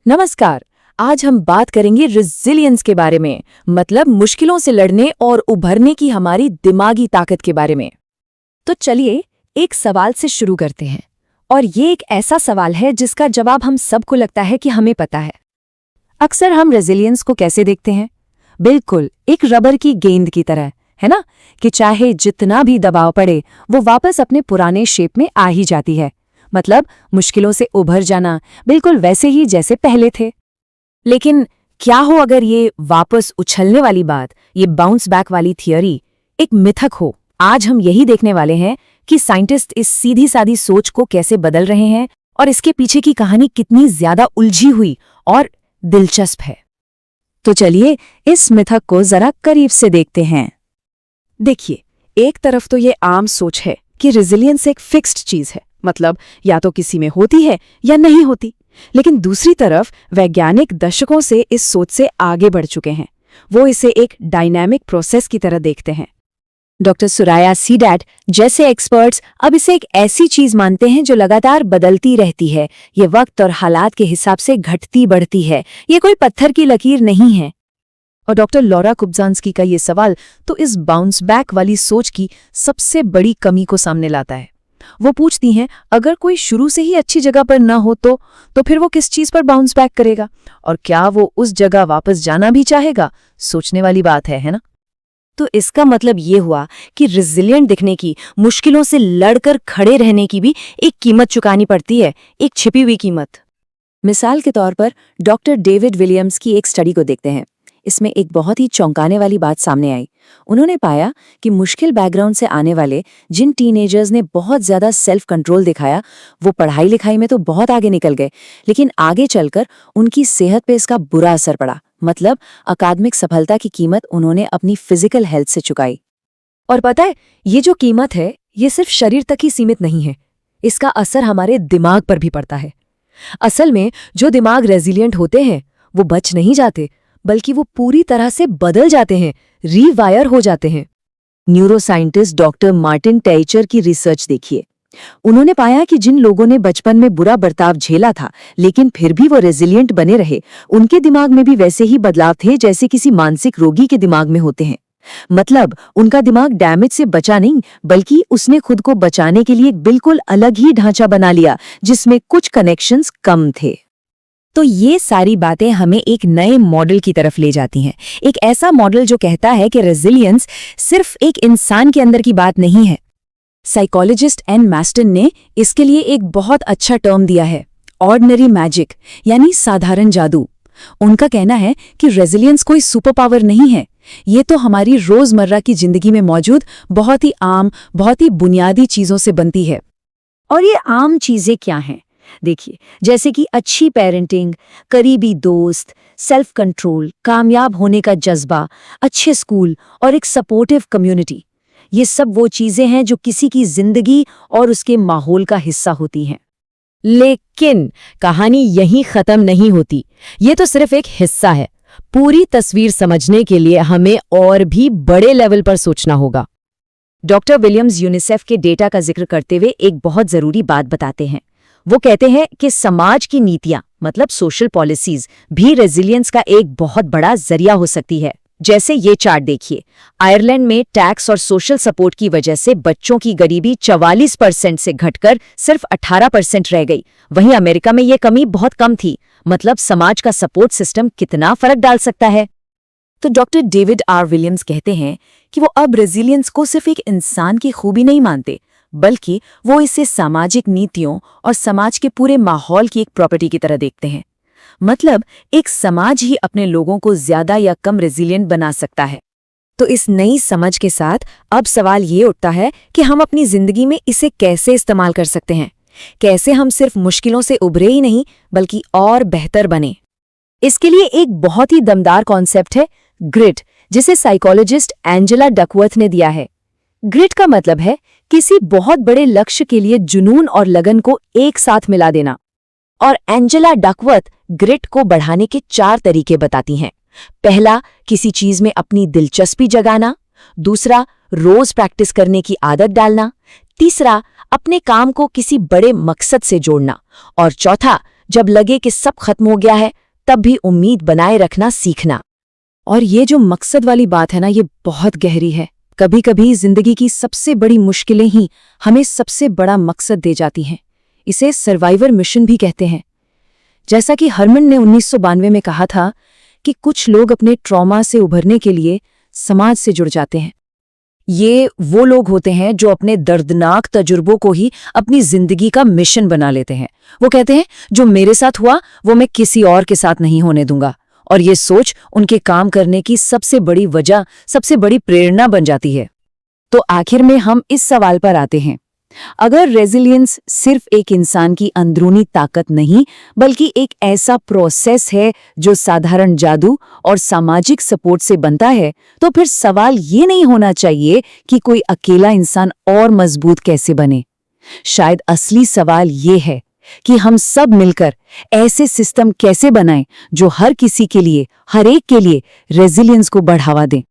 नमस्कार। आज हम बात करेंगे रेजिलियंस के बारे में, मतलब मुश्किलों से लड़ने और उभरने की हमारी दिमागी ताकत के बारे में। तो चलिए एक सवाल से शुरू करते हैं, और ये एक ऐसा सवाल है जिसका जवाब हम सबको लगता है कि हमें पता है। अक्सर हम रेजिलियंस को कैसे देखते हैं? बिल्कुल एक रबर की गेंद की तरह, है ना, कि चाहे जितना भी दबाव पड़े वो वापस अपने पुराने शेप में आ ही जाती है। मतलब मुश्किलों से उभर जाना बिल्कुल वैसे ही जैसे पहले थे। लेकिन क्या हो अगर ये वापस उछलने वाली बात, ये बाउंस बैक वाली थियरी एक मिथक हो? आज हम यही देखने वाले हैं कि साइंटिस्ट इस सीधी सादी सोच को कैसे बदल रहे हैं और इसके पीछे की कहानी कितनी ज्यादा उलझी हुई और दिलचस्प है। तो चलिए इस मिथक को जरा करीब से देखते हैं। देखिए, एक तरफ तो ये आम सोच है कि रेजिलियंस एक फिक्स्ड चीज है, मतलब या तो किसी में होती है या नहीं होती। लेकिन दूसरी तरफ वैज्ञानिक दशकों से इस सोच से आगे बढ़ चुके हैं। वो इसे एक डायनामिक प्रोसेस की तरह देखते हैं। डॉक्टर सुराया सीडैट जैसे एक्सपर्ट्स अब इसे एक ऐसी चीज मानते हैं जो लगातार बदलती रहती है। ये वक्त और हालात के हिसाब से घटती बढ़ती है, ये कोई पत्थर की लकीर नहीं है। और डॉक्टर लॉरा कुब्जांस्की का ये सवाल तो इस बाउंस बैक वाली सोच की सबसे बड़ी कमी को सामने लाता है। वो पूछती हैं, अगर कोई शुरू से ही अच्छी जगह पर ना हो तो फिर वो किस चीज पर बाउंस बैक करेगा, और क्या वो उस जगह वापस जाना भी चाहेगा? सोचने वाली बात है ना? तो इसका मतलब ये हुआ कि रेजिलिएंट दिखने की, मुश्किलों से लड़कर खड़े रहने की भी एक कीमत चुकानी पड़ती है, एक छिपी हुई कीमत। मिसाल के तौर पर डॉक्टर डेविड विलियम्स की एक स्टडी को देखते हैं। इसमें एक बहुत ही चौंकाने वाली बात सामने आई। उन्होंने पाया कि मुश्किल बैकग्राउंड से आने वाले जिन टीनेजर्स ने बहुत ज्यादा सेल्फ कंट्रोल दिखाया, वो पढ़ाई लिखाई में तो बहुत आगे निकल गए, लेकिन आगे चलकर उनकी सेहत पे इसका बुरा असर पड़ा। मतलब अकादमिक सफलता की कीमत उन्होंने अपनी फिजिकल हेल्थ से चुकाई। और पता है, ये जो कीमत है ये सिर्फ शरीर तक ही सीमित नहीं है, इसका असर हमारे दिमाग पर भी पड़ता है। असल में जो दिमाग रेजिलिएंट होते हैं वो बच नहीं जाते, बल्कि वो पूरी तरह से बदल जाते हैं, रीवायर हो जाते हैं। न्यूरोसाइंटिस्ट डॉक्टर मार्टिन टेइचर की रिसर्च देखिए। उन्होंने पाया कि जिन लोगों ने बचपन में बुरा बर्ताव झेला था लेकिन फिर भी वो रेजिलिएंट बने रहे, उनके दिमाग में भी वैसे ही बदलाव थे जैसे किसी मानसिक रोगी के दिमाग में होते हैं। मतलब उनका दिमाग डैमेज से बचा नहीं, बल्कि उसने खुद को बचाने के लिए एक बिल्कुल अलग ही ढांचा बना लिया जिसमें कुछ कनेक्शंस कम थे। तो ये सारी बातें हमें एक नए मॉडल की तरफ ले जाती हैं, एक ऐसा मॉडल जो कहता है कि रेजिलियंस सिर्फ एक इंसान के अंदर की बात नहीं है। साइकोलॉजिस्ट एन मैस्टन ने इसके लिए एक बहुत अच्छा टर्म दिया है, ऑर्डिनरी मैजिक, यानी साधारण जादू। उनका कहना है कि रेजिलियंस कोई सुपर पावर नहीं है, ये तो हमारी रोजमर्रा की जिंदगी में मौजूद बहुत ही आम, बहुत ही बुनियादी चीजों से बनती है। और ये आम चीजें क्या हैं? देखिए, जैसे कि अच्छी पेरेंटिंग, करीबी दोस्त, सेल्फ कंट्रोल, कामयाब होने का जज्बा, अच्छे स्कूल और एक सपोर्टिव कम्युनिटी। ये सब वो चीजें हैं जो किसी की जिंदगी और उसके माहौल का हिस्सा होती हैं। लेकिन कहानी यहीं खत्म नहीं होती। ये तो सिर्फ एक हिस्सा है। पूरी तस्वीर समझने के लिए हमें और भी बड़े लेवल पर सोचना होगा। डॉक्टर विलियम्स यूनिसेफ के डेटा का जिक्र करते हुए एक बहुत जरूरी बात बताते हैं। वो कहते हैं कि समाज की नीतियां, मतलब सोशल पॉलिसीज, भी रेजिलियंस का एक बहुत बड़ा जरिया हो सकती है। जैसे ये चार्ट देखिए, आयरलैंड में टैक्स और सोशल सपोर्ट की वजह से बच्चों की गरीबी 44% से घटकर सिर्फ 18% रह गई। वहीं अमेरिका में ये कमी बहुत कम थी। मतलब समाज का सपोर्ट सिस्टम कितना फर्क डाल सकता है। तो डॉक्टर डेविड आर विलियम्स कहते हैं कि वो अब रेजिलियंस को सिर्फ एक इंसान की खूबी नहीं मानते, बल्कि वो इसे सामाजिक नीतियों और समाज के पूरे माहौल की एक प्रॉपर्टी की तरह देखते हैं। मतलब एक समाज ही अपने लोगों को ज्यादा या कम रेजिलिएंट बना सकता है। तो इस नई समझ के साथ अब सवाल ये उठता है कि हम अपनी जिंदगी में इसे कैसे इस्तेमाल कर सकते हैं। कैसे हम सिर्फ मुश्किलों से उभरे ही नहीं, बल्कि और बेहतर बने। इसके लिए एक बहुत ही दमदार कॉन्सेप्ट है ग्रिट, जिसे साइकोलॉजिस्ट एंजेला डकवर्थ ने दिया है। ग्रिट का मतलब है किसी बहुत बड़े लक्ष्य के लिए जुनून और लगन को एक साथ मिला देना। और एंजेला डकवर्थ ग्रिट को बढ़ाने के 4 तरीके बताती हैं। पहला, किसी चीज में अपनी दिलचस्पी जगाना। दूसरा, रोज प्रैक्टिस करने की आदत डालना। तीसरा, अपने काम को किसी बड़े मकसद से जोड़ना। और चौथा, जब लगे कि सब खत्म हो गया है, तब भी उम्मीद बनाए रखना सीखना। और ये जो मकसद वाली बात है ना, ये बहुत गहरी है। कभी कभी जिंदगी की सबसे बड़ी मुश्किलें ही हमें सबसे बड़ा मकसद दे जाती हैं। इसे सर्वाइवर मिशन भी कहते हैं। जैसा कि हरमन ने 1992 में कहा था कि कुछ लोग अपने ट्रॉमा से उभरने के लिए समाज से जुड़ जाते हैं। ये वो लोग होते हैं जो अपने दर्दनाक तजुर्बों को ही अपनी जिंदगी का मिशन बना लेते हैं। वो कहते हैं, जो मेरे साथ हुआ वो मैं किसी और के साथ नहीं होने दूंगा। और ये सोच उनके काम करने की सबसे बड़ी वजह, सबसे बड़ी प्रेरणा बन जाती है। तो आखिर में हम इस सवाल पर आते हैं, अगर रेजिलियंस सिर्फ एक इंसान की अंदरूनी ताकत नहीं, बल्कि एक ऐसा प्रोसेस है जो साधारण जादू और सामाजिक सपोर्ट से बनता है, तो फिर सवाल ये नहीं होना चाहिए कि कोई अकेला इंसान और मजबूत कैसे बने। शायद असली सवाल ये है कि हम सब मिलकर ऐसे सिस्टम कैसे बनाएं जो हर किसी के लिए, हर एक के लिए रेजिलियंस को बढ़ावा दें।